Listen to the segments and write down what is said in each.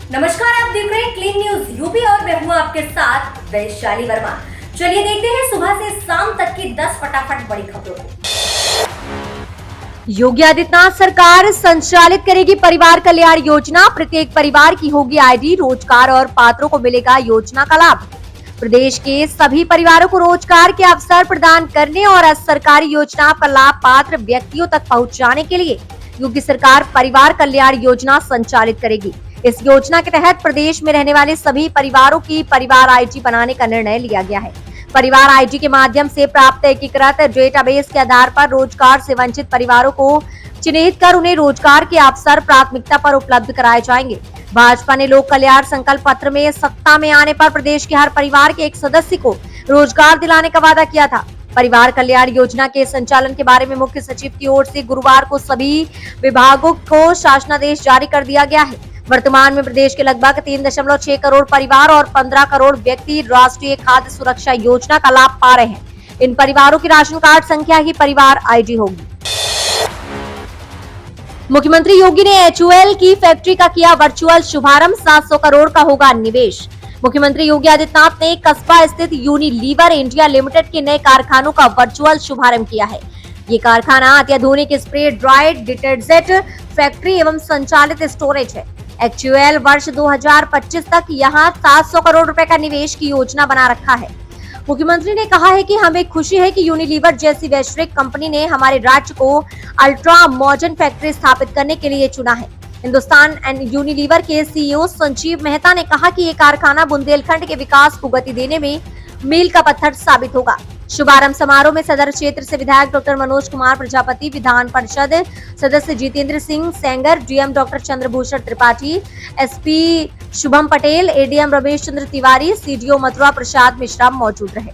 नमस्कार, आप देख रहे हैं क्लीन न्यूज यूपी और मैं हूं आपके साथ वैशाली वर्मा। चलिए देखते हैं सुबह से शाम तक की 10 फटाफट बड़ी खबरों को। योगी आदित्यनाथ सरकार संचालित करेगी परिवार कल्याण योजना। प्रत्येक परिवार की होगी आईडी, रोजगार और पात्रों को मिलेगा योजना का लाभ। प्रदेश के सभी परिवारों को रोजगार के अवसर प्रदान करने और सरकारी योजना का लाभ पात्र व्यक्तियों तक पहुंचाने के लिए योगी सरकार परिवार कल्याण योजना संचालित करेगी। इस योजना के तहत प्रदेश में रहने वाले सभी परिवारों की परिवार आईडी बनाने का निर्णय लिया गया है। परिवार आईडी के माध्यम से प्राप्त एकीकृत डेटाबेस के आधार पर रोजगार से वंचित परिवारों को चिन्हित कर उन्हें रोजगार के अवसर प्राथमिकता पर उपलब्ध कराए जाएंगे। भाजपा ने लोक कल्याण संकल्प पत्र में सत्ता में आने पर प्रदेश के हर परिवार के एक सदस्य को रोजगार दिलाने का वादा किया था। परिवार कल्याण योजना के संचालन के बारे में मुख्य सचिव की ओर से गुरुवार को सभी विभागों को शासनादेश जारी कर दिया गया है। वर्तमान में प्रदेश के लगभग 3.6 करोड़ परिवार और 15 करोड़ व्यक्ति राष्ट्रीय खाद्य सुरक्षा योजना का लाभ पा रहे हैं। इन परिवारों की राशन कार्ड संख्या ही परिवार आईडी होगी। मुख्यमंत्री योगी ने HUL की फैक्ट्री का किया वर्चुअल शुभारंभ। 700 करोड़ का होगा निवेश। मुख्यमंत्री योगी आदित्यनाथ ने कस्बा स्थित यूनिलीवर इंडिया लिमिटेड के नए कारखानों का वर्चुअल शुभारंभ किया है। ये कारखाना अत्याधुनिक स्प्रे ड्राइड डिटर्जेंट फैक्ट्री एवं संचालित स्टोरेज है। HUL वर्ष 2025 तक यहाँ 700 करोड़ रुपए का निवेश की योजना बना रखा है। मुख्यमंत्री ने कहा है कि हमें खुशी है कि यूनिलीवर जैसी वैश्विक कंपनी ने हमारे राज्य को अल्ट्रा मॉडर्न फैक्ट्री स्थापित करने के लिए चुना है। हिंदुस्तान एंड यूनिलीवर के CEO संजीव मेहता ने कहा कि ये कारखाना बुंदेलखंड के विकास को गति देने में मील का पत्थर साबित होगा। शुभारंभ समारोह में सदर क्षेत्र से विधायक डॉक्टर मनोज कुमार प्रजापति, विधान परिषद सदस्य Jitendra Singh Sengar, DM doctor Chandrabhushan Tripathi, SP Shubham Patel, ADM Ramesh Chandra Tiwari, CDO Mathura Prasad Mishra मौजूद रहे।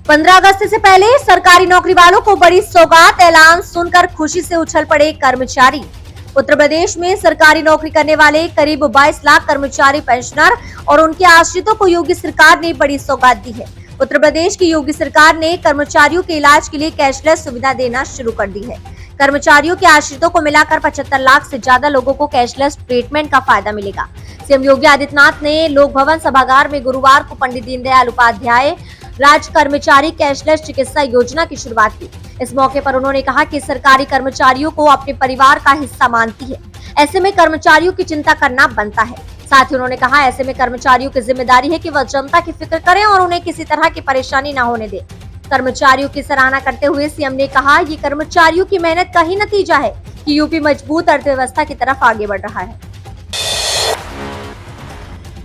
15 अगस्त से पहले सरकारी नौकरी वालों को बड़ी सौगात। ऐलान सुनकर खुशी से उछल पड़े कर्मचारी। उत्तर प्रदेश में सरकारी नौकरी करने वाले करीब 22 लाख कर्मचारी, पेंशनर और उनके आश्रितों को योगी सरकार ने बड़ी सौगात दी है। उत्तर प्रदेश की योगी सरकार ने कर्मचारियों के इलाज के लिए कैशलेस सुविधा देना शुरू कर दी है। कर्मचारियों के आश्रितों को मिलाकर 75 लाख से ज्यादा लोगों को कैशलेस ट्रीटमेंट का फायदा मिलेगा। सीएम योगी आदित्यनाथ ने लोक भवन सभागार में गुरुवार को पंडित दीनदयाल उपाध्याय राज्य कर्मचारी कैशलेस चिकित्सा योजना की शुरुआत की। इस मौके पर उन्होंने कहा कि सरकारी कर्मचारियों को अपने परिवार का हिस्सा मानती है। ऐसे में कर्मचारियों की चिंता करना बनता है। साथ ही उन्होंने कहा ऐसे में कर्मचारियों की जिम्मेदारी है कि वह जनता की फिक्र करें और उन्हें किसी तरह की परेशानी न होने दे। कर्मचारियों की सराहना करते हुए सीएम ने कहा ये कर्मचारियों की मेहनत का ही नतीजा है कि यूपी मजबूत अर्थव्यवस्था की तरफ आगे बढ़ रहा है।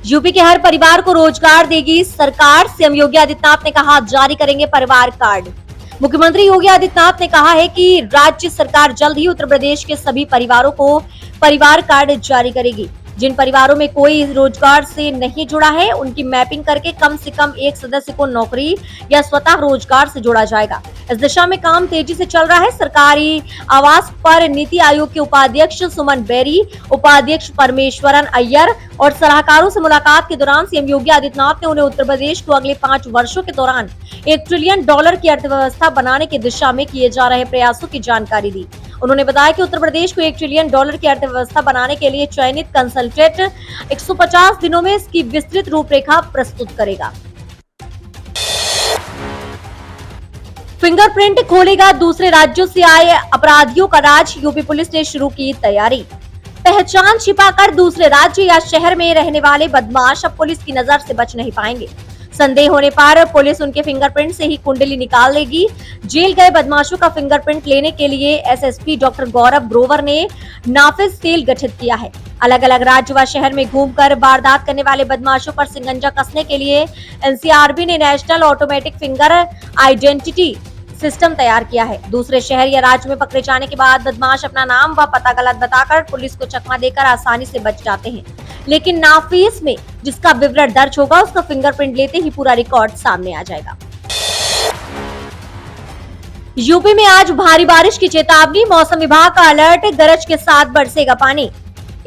यूपी के हर परिवार को रोजगार देगी सरकार। सीएम योगी आदित्यनाथ ने कहा जारी करेंगे परिवार कार्ड। मुख्यमंत्री योगी आदित्यनाथ ने कहा है कि राज्य सरकार जल्द ही उत्तर प्रदेश के सभी परिवारों को परिवार कार्ड जारी करेगी। जिन परिवारों में कोई रोजगार से नहीं जुड़ा है उनकी मैपिंग करके कम से कम एक सदस्य को नौकरी या स्वतः रोजगार से जोड़ा जाएगा। इस दिशा में काम तेजी से चल रहा है। सरकारी आवास पर नीति आयोग के उपाध्यक्ष सुमन बेरी, उपाध्यक्ष परमेश्वरन अय्यर और सलाहकारों से मुलाकात के दौरान सीएम योगी आदित्यनाथ ने उन्हें उत्तर प्रदेश को अगले 5 वर्षों के दौरान $1 ट्रिलियन की अर्थव्यवस्था बनाने की दिशा में किए जा रहे प्रयासों की जानकारी दी। उन्होंने बताया कि उत्तर प्रदेश को $1 ट्रिलियन की अर्थव्यवस्था बनाने के लिए चयनित कंसल्टेंट 150 दिनों में इसकी विस्तृत रूपरेखा प्रस्तुत करेगा। फिंगरप्रिंट खोलेगा दूसरे राज्यों से आए अपराधियों का राज। यूपी पुलिस ने शुरू की तैयारी। पहचान छिपाकर दूसरे राज्य या शहर में रहने वाले बदमाश अब पुलिस की नजर से बच नहीं पाएंगे। संदेह होने पर पुलिस उनके फिंगरप्रिंट से ही कुंडली निकाल लेगी। जेल गए बदमाशों का फिंगरप्रिंट लेने के लिए SSP डॉक्टर गौरव ग्रोवर ने नाफिज सेल गठित किया है। अलग अलग राज्य व शहर में घूमकर वारदात करने वाले बदमाशों पर सिंगंजा कसने के लिए NCRB ने national automatic finger identity system तैयार किया है। दूसरे शहर या राज्य में पकड़े जाने के बाद बदमाश अपना नाम व पता गलत बताकर पुलिस को चकमा देकर आसानी से बच जाते हैं, लेकिन नाफिस में जिसका विवरण दर्ज होगा उसका फिंगरप्रिंट लेते ही पूरा रिकॉर्ड सामने आ जाएगा। यूपी में आज भारी बारिश की चेतावनी। मौसम विभाग का अलर्ट। गरज के साथ बरसेगा पानी।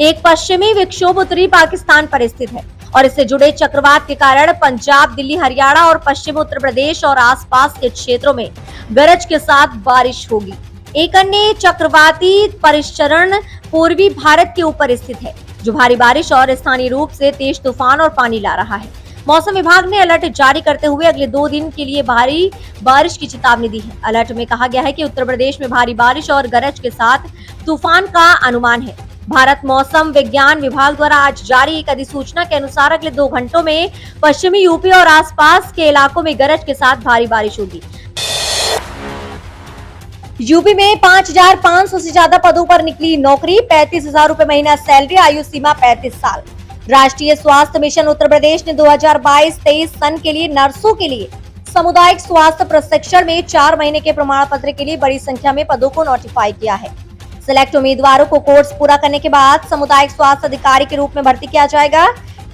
एक पश्चिमी विक्षोभ उत्तरी पाकिस्तान पर स्थित है और इससे जुड़े चक्रवात के कारण पंजाब, दिल्ली, हरियाणा और पश्चिम उत्तर प्रदेश और आसपास के क्षेत्रों में गरज के साथ बारिश होगी। एक अन्य चक्रवाती परिसरण पूर्वी भारत के ऊपर स्थित है, जो भारी बारिश और स्थानीय रूप से तेज तूफान और पानी ला रहा है। मौसम विभाग ने अलर्ट जारी करते हुए अगले 2 दिन के लिए भारी बारिश की चेतावनी दी है। अलर्ट में कहा गया है कि उत्तर प्रदेश में भारी बारिश और गरज के साथ तूफान का अनुमान है। भारत मौसम विज्ञान विभाग द्वारा आज जारी एक अधिसूचना के अनुसार अगले 2 घंटों में पश्चिमी यूपी और आसपास के इलाकों में गरज के साथ भारी बारिश होगी। यूपी में 5,500 से ज्यादा पदों पर निकली नौकरी, 35,000 रुपए महीना सैलरी, आयु सीमा 35 साल। राष्ट्रीय स्वास्थ्य मिशन उत्तर प्रदेश ने 2022-23 सन के लिए नर्सों के लिए सामुदायिक स्वास्थ्य प्रशिक्षण में 4 महीने के प्रमाण पत्र के लिए बड़ी संख्या में पदों को नोटिफाई किया है। सिलेक्ट उम्मीदवारों को कोर्स पूरा करने के बाद सामुदायिक स्वास्थ्य अधिकारी के रूप में भर्ती किया जाएगा।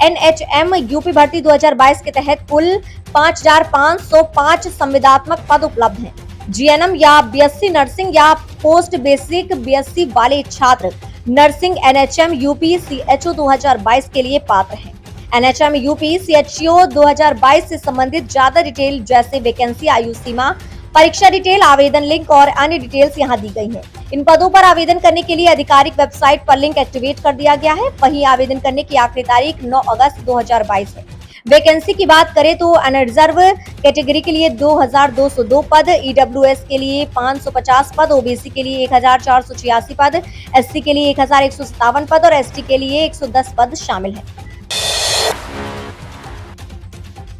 NHM यूपी भर्ती 2022 के तहत कुल 5,505 संविदात्मक पद उपलब्ध हैं। GNM या BSc नर्सिंग या पोस्ट बेसिक BSc वाले छात्र नर्सिंग NHM यूपी CHO 2022 के लिए पात्र हैं। NHM यूपी CHO 2022 से संबंधित ज्यादा डिटेल जैसे वैकेंसी, आयु सीमा, परीक्षा डिटेल, आवेदन लिंक और अन्य डिटेल्स यहाँ दी गई हैं। इन पदों पर आवेदन करने के लिए आधिकारिक वेबसाइट पर लिंक एक्टिवेट कर दिया गया है। वहीं आवेदन करने की आखिरी तारीख 9 अगस्त 2022 है। वैकेंसी की बात करें तो अनरिजर्व कैटेगरी के लिए 2,202 पद, EWS के लिए 550 पद, OBC के लिए 1,486 पद, SC के लिए 1,157 पद और ST के लिए 110 पद शामिल हैं।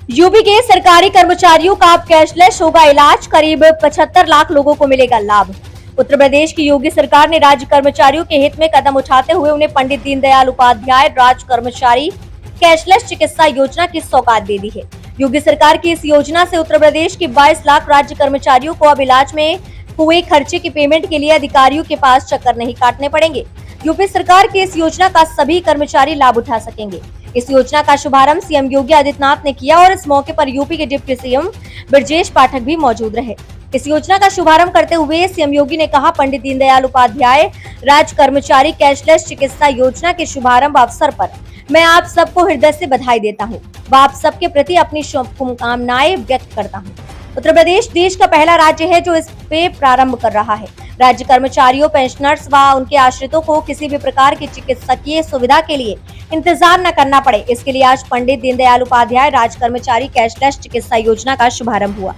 यूपी के सरकारी कर्मचारियों का अब कैशलेस होगा इलाज, करीब 75 लाख लोगों को मिलेगा लाभ। उत्तर प्रदेश की योगी सरकार ने राज्य कर्मचारियों के हित में कदम उठाते हुए उन्हें पंडित दीनदयाल उपाध्याय राज्य कर्मचारी कैशलेस चिकित्सा योजना की सौगात दे दी है। योगी सरकार की इस योजना से उत्तर प्रदेश के 22 लाख राज्य कर्मचारियों को अब इलाज में हुए खर्चे की पेमेंट के लिए अधिकारियों के पास चक्कर नहीं काटने पड़ेंगे। यूपी सरकार की इस योजना का सभी कर्मचारी लाभ उठा सकेंगे। इस योजना का शुभारंभ सीएम योगी आदित्यनाथ ने किया और इस मौके पर यूपी के डिप्टी सीएम ब्रजेश पाठक भी मौजूद रहे। इस योजना का शुभारंभ करते हुए सीएम योगी ने कहा, पंडित दीनदयाल उपाध्याय राज्य कर्मचारी कैशलेस चिकित्सा योजना के शुभारंभ अवसर पर मैं आप सबको हृदय से बधाई देता हूँ व आप सबके प्रति अपनी शुभकामनाएं व्यक्त करता हूँ। उत्तर प्रदेश देश का पहला राज्य है जो इस पे प्रारंभ कर रहा है। राज्य कर्मचारियों, पेंशनर्स व उनके आश्रितों को किसी भी प्रकार की चिकित्सकीय सुविधा के लिए इंतजार न करना पड़े, इसके लिए आज पंडित दीनदयाल उपाध्याय राज्य कर्मचारी कैशलेस चिकित्सा योजना का शुभारंभ हुआ।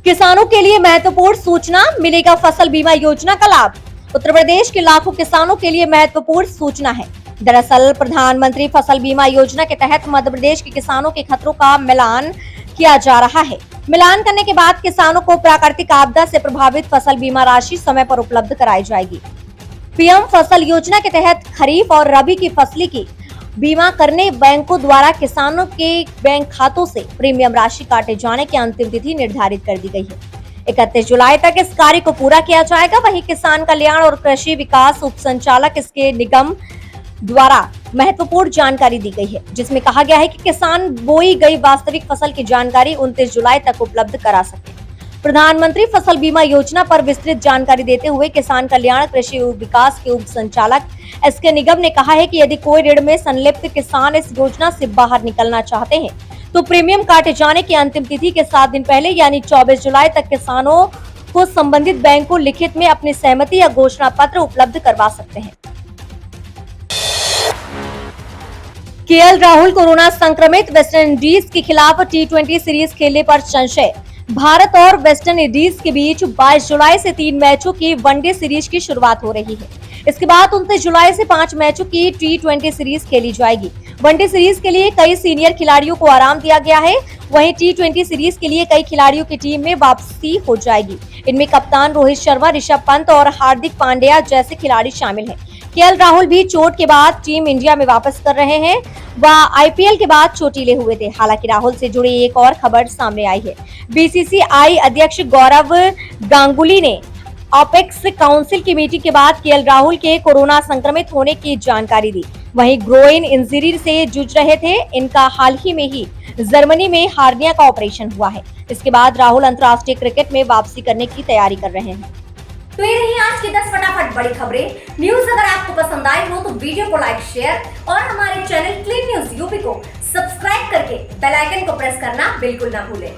किसानों के लिए महत्वपूर्ण सूचना, मिलेगा फसल बीमा योजना का लाभ। उत्तर प्रदेश के लाखों किसानों के लिए महत्वपूर्ण सूचना है। दरअसल प्रधानमंत्री फसल बीमा योजना के तहत मध्य प्रदेश के किसानों के खतरों का मिलान किया जा रहा है। मिलान करने के बाद किसानों को प्राकृतिक आपदा से प्रभावित फसल बीमा राशि समय पर उपलब्ध कराई जाएगी। पीएम फसल योजना के तहत खरीफ और रबी की फसली की बीमा करने बैंकों द्वारा किसानों के बैंक खातों से प्रीमियम राशि काटे जाने की अंतिम तिथि निर्धारित कर दी गई है। 31 जुलाई तक इस कार्य को पूरा किया जाएगा। वहीं किसान कल्याण और कृषि विकास उप संचालक इसके निगम द्वारा महत्वपूर्ण जानकारी दी गई है, जिसमें कहा गया है कि किसान बोई गई वास्तविक फसल की जानकारी 29 जुलाई तक उपलब्ध करा सके। प्रधानमंत्री फसल बीमा योजना पर विस्तृत जानकारी देते हुए किसान कल्याण कृषि विकास के उप संचालक एसके निगम ने कहा है कि यदि कोई ऋण में संलिप्त किसान इस योजना से बाहर निकलना चाहते हैं तो प्रीमियम काटे जाने की अंतिम तिथि के 7 दिन पहले यानी 24 जुलाई तक किसानों को संबंधित बैंक को लिखित में अपनी सहमति या घोषणा पत्र उपलब्ध करवा सकते हैं। केएल राहुल कोरोना संक्रमित, वेस्ट इंडीज के खिलाफ T20 सीरीज खेलने पर संशय। भारत और वेस्ट इंडीज के बीच 22 जुलाई से 3 मैचों की वनडे सीरीज की शुरुआत हो रही है। इसके बाद 29 जुलाई से 5 मैचों की T20 सीरीज खेली जाएगी। वनडे सीरीज के लिए कई सीनियर खिलाड़ियों को आराम दिया गया है, वहीं T20 सीरीज के लिए कई खिलाड़ियों की टीम में वापसी हो जाएगी। इनमें कप्तान रोहित शर्मा, ऋषभ पंत और हार्दिक पांड्या जैसे खिलाड़ी शामिल हैं। केएल राहुल भी चोट के बाद टीम इंडिया में वापस कर रहे हैं। वह आईपीएल के बाद चोटिले हुए थे। हालांकि राहुल से जुड़ी एक और खबर सामने आई है। बीसीसीआई अध्यक्ष गौरव गांगुली ने ऑपेक्स काउंसिल की मीटिंग के बाद केएल राहुल के कोरोना संक्रमित होने की जानकारी दी। वहीं ग्रोइन इंजरी से जूझ रहे थे। इनका हाल ही में ही जर्मनी में हार्निया का ऑपरेशन हुआ है। इसके बाद राहुल अंतर्राष्ट्रीय क्रिकेट में वापसी करने की तैयारी कर रहे हैं। तो ये रही आज की 10 फटाफट बड़ी खबरें। न्यूज अगर आपको पसंद आई हो तो वीडियो को लाइक, शेयर और हमारे चैनल क्लीन न्यूज यूपी को सब्सक्राइब करके बेल आइकन को प्रेस करना बिल्कुल ना भूलें।